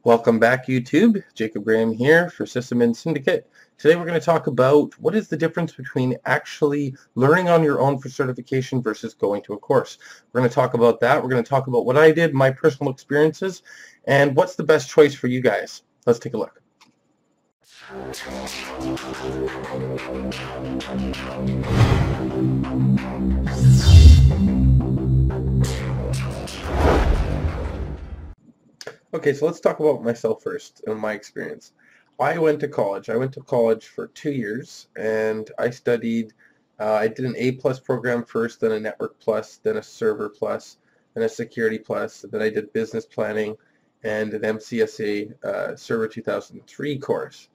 Welcome back, YouTube. Jacob Graham here for Sysadmin Syndicate. Today we're going to talk about what is the difference between actually learning on your own for certification versus going to a course. We're going to talk about that. We're going to talk about what I did, my personal experiences, and what's the best choice for you guys. Let's take a look. Okay, so let's talk about myself first and my experience. I went to college. I went to college for 2 years, and I studied, I did an A+ program first, then a Network Plus, then a Server Plus, then a Security Plus, then I did Business Planning and an MCSA Server 2003 course.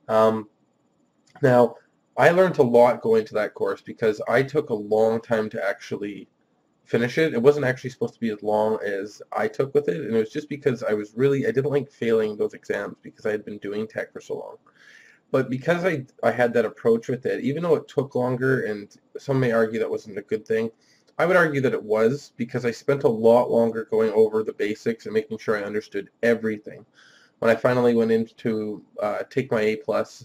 Now, I learned a lot going to that course because I took a long time to actually finish it. It wasn't actually supposed to be as long as I took with it, and it was just because I didn't like failing those exams because I had been doing tech for so long. But because I had that approach with it, even though it took longer, and some may argue that wasn't a good thing, I would argue that it was, because I spent a lot longer going over the basics and making sure I understood everything. When I finally went in to take my A+,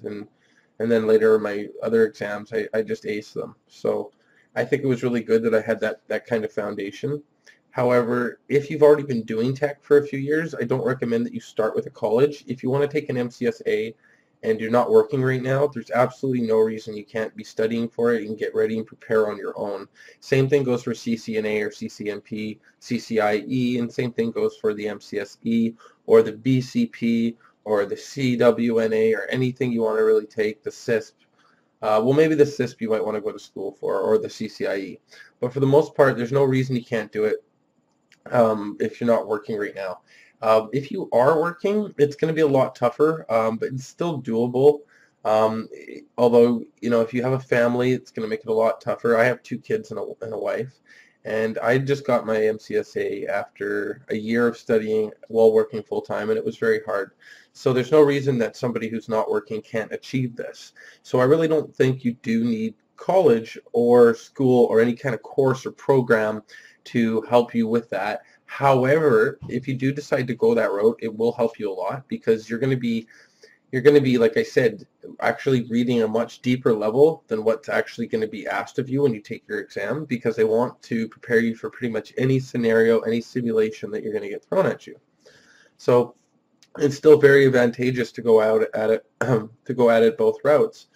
and then later my other exams, I just aced them. So I think it was really good that I had that kind of foundation. However, if you've already been doing tech for a few years, I don't recommend that you start with a college. If you want to take an MCSA and you're not working right now, there's absolutely no reason you can't be studying for it and get ready and prepare on your own. Same thing goes for CCNA or CCNP, CCIE, and same thing goes for the MCSE or the BCP or the CWNA or anything you want to really take, the CISP. Well, maybe the CISP you might want to go to school for, or the CCIE. But for the most part, there's no reason you can't do it if you're not working right now. If you are working, it's going to be a lot tougher, but it's still doable. Although, if you have a family, it's going to make it a lot tougher. I have 2 kids and a wife, and I just got my MCSA after a year of studying while working full-time, and it was very hard. So there's no reason that somebody who's not working can't achieve this. So I really don't think you do need college or school or any kind of course or program to help you with that. However, if you do decide to go that route, it will help you a lot, because you're going to be, like I said, actually reading a much deeper level than what's actually going to be asked of you when you take your exam, because they want to prepare you for pretty much any scenario, any simulation that you're going to get thrown at you. So it's still very advantageous to go out at it, both routes.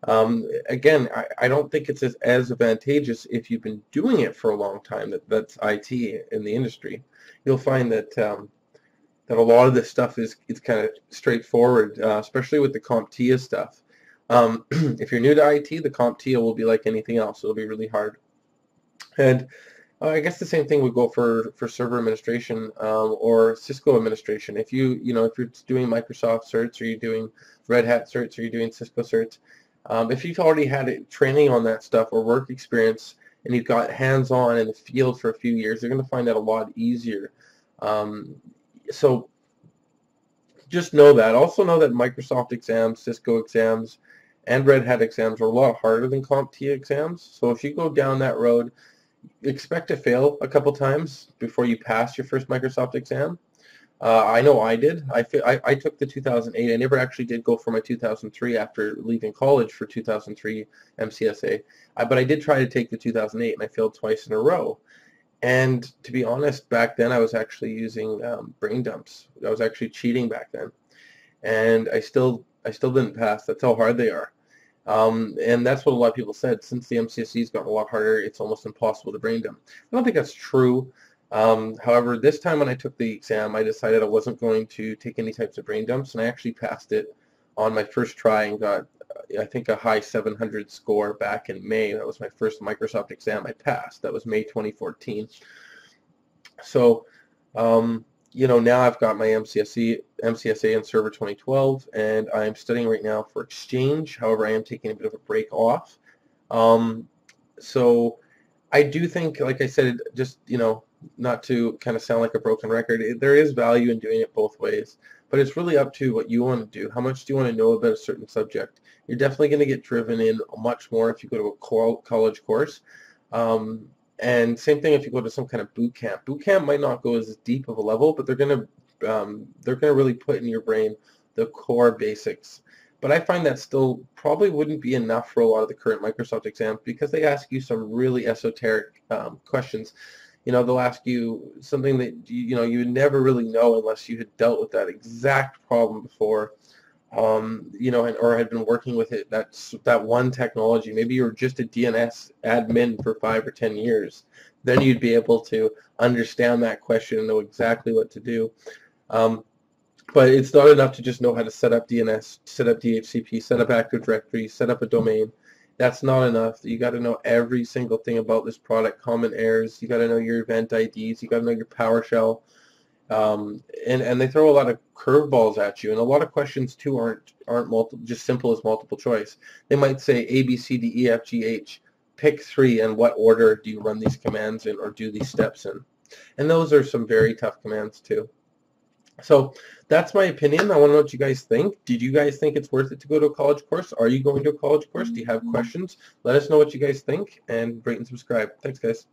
Again, I don't think it's as advantageous if you've been doing it for a long time. That's IT in the industry. You'll find that that a lot of this stuff is kind of straightforward, especially with the CompTIA stuff. If you're new to IT, the CompTIA will be like anything else. It'll be really hard. And I guess the same thing would go for server administration or Cisco administration. If if you're doing Microsoft certs, or you're doing Red Hat certs, or you're doing Cisco certs, if you've already had training on that stuff or work experience, and you've got hands-on in the field for a few years, you're going to find that a lot easier. So just know that. Also know that Microsoft exams, Cisco exams, and Red Hat exams are a lot harder than CompTIA exams. So if you go down that road, expect to fail a couple times before you pass your first Microsoft exam. I know I did. I took the 2008. I never actually did go for my 2003 after leaving college for 2003 MCSA. But I did try to take the 2008, and I failed twice in a row. And to be honest, back then I was actually using brain dumps. I was actually cheating back then, and I still didn't pass. That's how hard they are. And that's what a lot of people said. Since the MCSE's gotten a lot harder, it's almost impossible to brain dump. I don't think that's true. However, this time when I took the exam, I decided I wasn't going to take any types of brain dumps, and I actually passed it on my first try and got, I think, a high 700 score back in May. That was my first Microsoft exam I passed. That was May 2014. So, now I've got my MCSA in Server 2012, and I'm studying right now for Exchange. However, I am taking a bit of a break off. So I do think, like I said, just, not to kind of sound like a broken record, there is value in doing it both ways, but it's really up to what you want to do. How much do you want to know about a certain subject? You're definitely going to get driven in much more if you go to a college course. And same thing if you go to some kind of boot camp. Boot camp might not go as deep of a level, but they're going to they're going to really put in your brain the core basics. But I find that still probably wouldn't be enough for a lot of the current Microsoft exams because they ask you some really esoteric questions. They'll ask you something that you would never really know unless you had dealt with that exact problem before, or had been working with it. That one technology. Maybe you were just a DNS admin for 5 or 10 years. Then you'd be able to understand that question and know exactly what to do. But it's not enough to just know how to set up DNS, set up DHCP, set up Active Directory, set up a domain. That's not enough. You got to know every single thing about this product, common errors. You got to know your event IDs. You got to know your PowerShell. And they throw a lot of curveballs at you, and a lot of questions too aren't just simple as multiple choice. They might say A, B, C, D, E, F, G, H. Pick 3, and what order do you run these commands in or do these steps in? And those are some very tough commands too. So that's my opinion. I want to know what you guys think. Did you guys think it's worth it to go to a college course? Are you going to a college course? Do you have questions? Let us know what you guys think, and rate and subscribe. Thanks, guys.